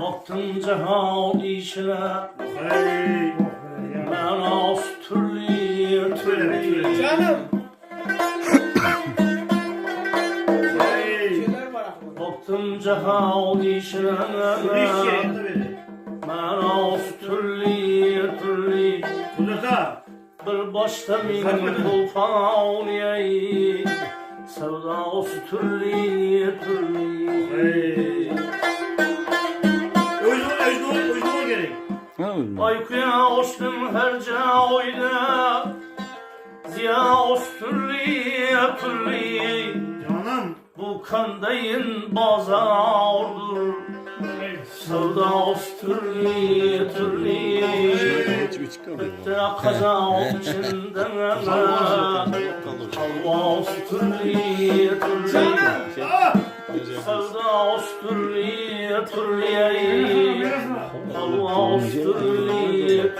Baktım cehail işine, ben az türlü Canım. Baktım cehail işine, ben az türlü bir başta min tufan yey, sevda az türlü Aykuya hoştum her cahide, ziya ostürli bu kandayın bazardır, sevda ostürli bitti kaza içinden Halva ostürli sevda ostürli Halva ostürli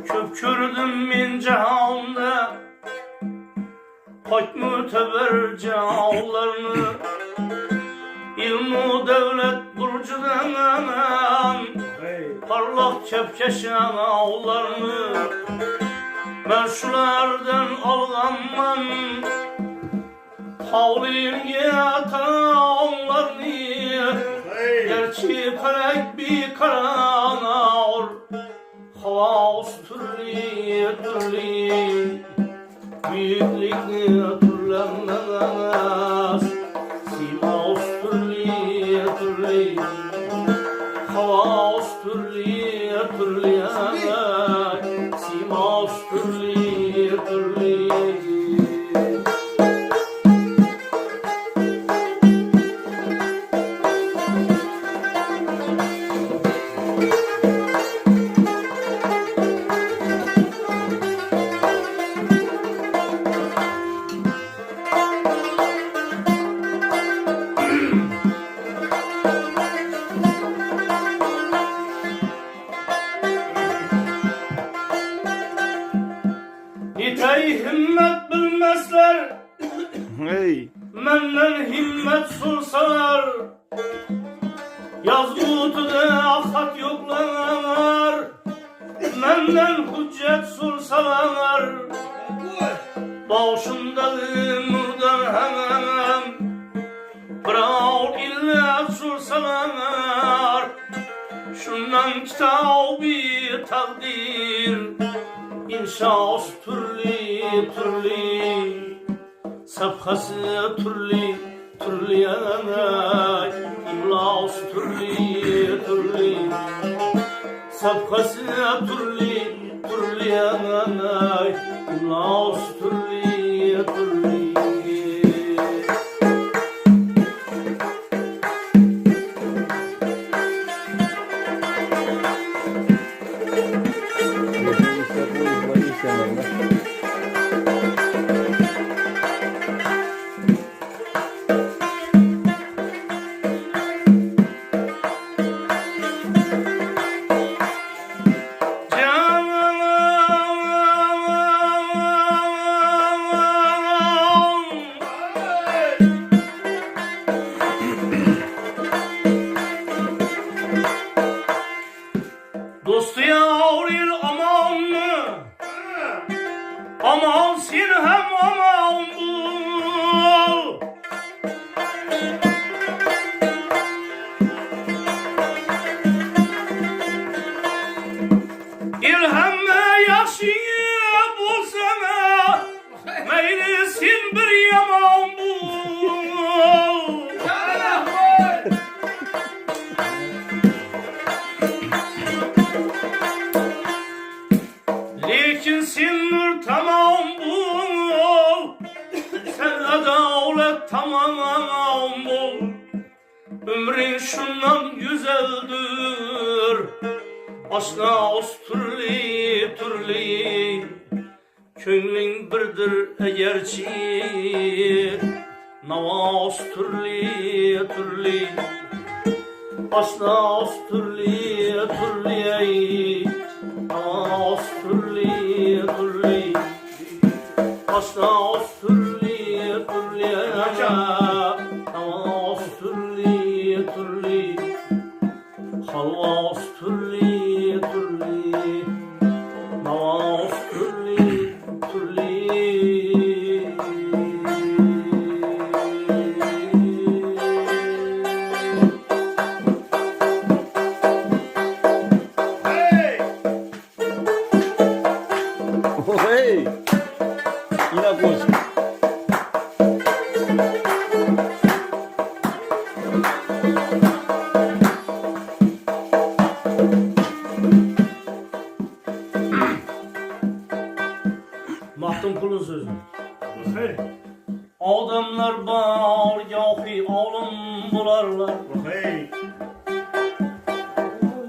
Köpkürdüm min cihanda Hak müteber cihazlarını İlmu devlet burcudan Parlak kepkeş ağlarını Ben şulardan alganman Havliye onlarını Gerçi felek bir karanağır Havas türlü Büyüklükle türlenmez Simas türlü Havas türlü Simas türlü Nitey himmet bilmezler Menden himmet sorsalar Yazgutuda ahat yoklar Menden hüccet sorsalar Başımdalı nurdan hemen Bravo illet sorsalar Şundan kitabı takdir İnşaat türlü Safhası türlü yanay İmlas türlü Safhası türlü yanay İmlas türlü tamam bol, ömrün şundan güzeldir. Aşna os türlü türlü, köngling birdir egerçi. Navas türlü türlü, aşna os türlü türlü, navas türlü türlü, aşna os türlü türlü, navas türlü türlü, halvas türlü türlü, navas türlü türlü. Hey! Yine boş. Mahdum kulun sözü. Hey, Adamlar var yahi oğlum bularlar. hey,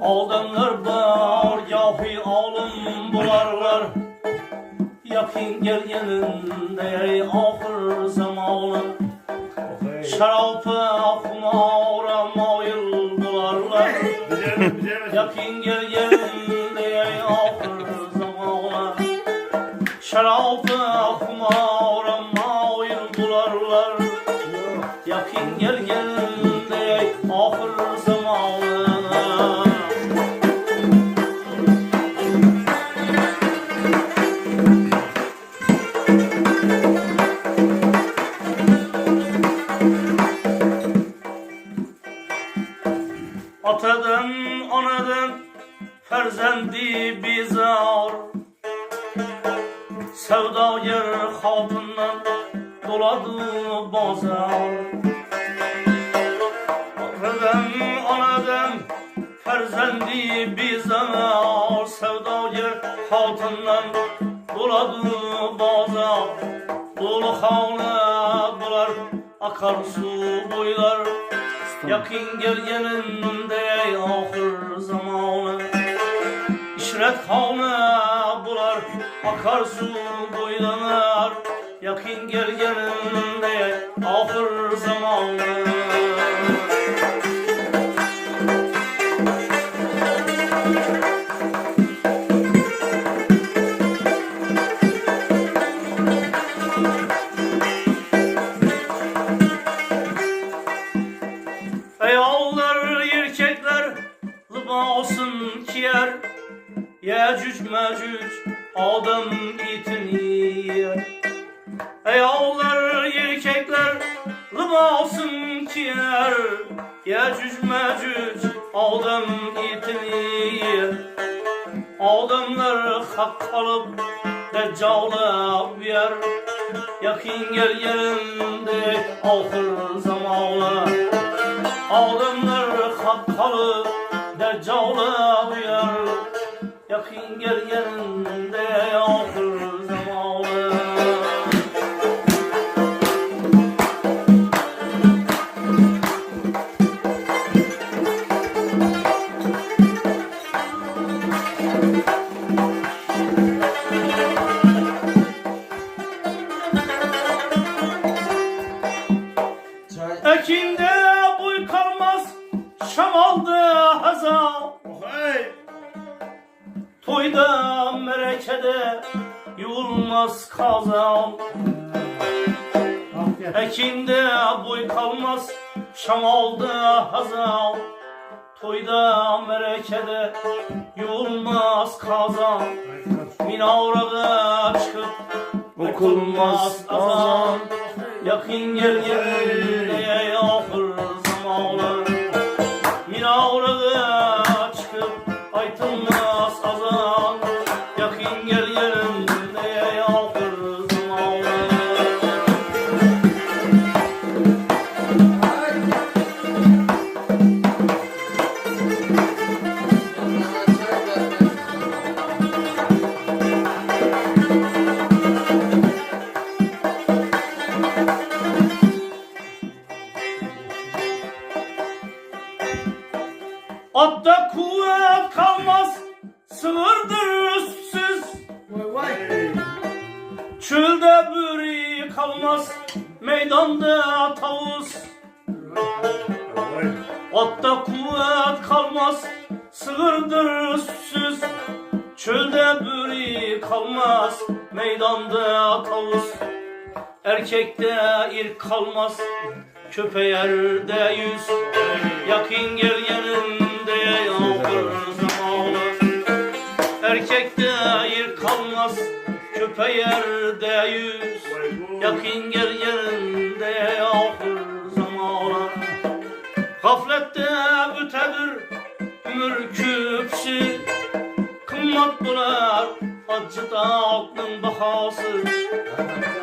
Adamlar var yahi oğlum bularlar. Yakın gelgeninde ahir zamanı. Şarapı kumara mail bularlar. bilemez. Yakın gelgeninde ahir zamanı. Şarapı kumara mail bularlar. Yakın gelgeninde ahir zamanı. Atadan anadan ferzendi bizar, sevdagar hatundan doladı bazar. Atadan anadan ferzendi bizar, sevdagar hatundan doladı bazar. Dolu havladılar akarsu boylar, yakın gelgeninde ahir zamanı. İşret havla bular akarsu boylanır, yakın gelgeninde ahir zamanı. Eyallar erkekler libasın kiyer, Yecüc mecüc adam itini yer. Eyallar erkekler libasın kiyer, Yecüc mecüc adam itini yer. Adamlar hak kalıp deccala yer, yakın gel yerinde ahir zamanı. Adamlar hak kalıp deccala yer, yakın gel yerinde ahir zamanı. Ekinde boy kalmaz, şamalda hazan. Hey, Toyda merekede yuvulmaz kazan. Ekinde boy kalmaz, şamalda hazan. Toyda merekede yuvulmaz kazan. Minavrada çıkıp okunmaz azan. Yakın gel yerinde ahir zamanı. Minavrada çıkıp aytılmaz azan. Yakın gel yerinde ahir zamanı. Atta kuvvet kalmaz, sığırdır üstsüz. Çölde bürü kalmaz, meydanda tavus. Atta kuvvet kalmaz, sığırdır üstsüz. Çölde bürü kalmaz, meydanda tavus. Erkekte irk kalmaz, köpeğerde yüz. Yakın gel yanımda yağdır zamanı. Erkekte irk kalmaz, köpeğerde yüz. Yakın gel yanımda yağdır zamanı. Gaflette ötedir ömür küpsü. Kımmat bular acı dağının bahası.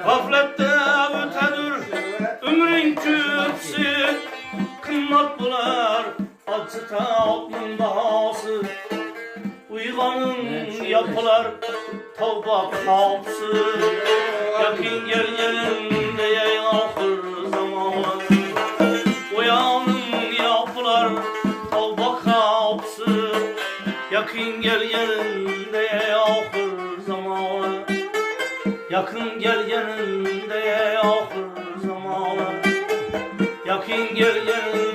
Gaflette ötedir ömrün küpsü. Kımmat bular acı dağının bahası. Uyganın yapılar tavba kapsı. Yakın gel yerinde ahır zamanı. Uyanın yapılar tavba kapsı. Yakın gel yerinde ahır zamanı. Yakın gel yerinde ahır zamanı. Yakın gel yerinde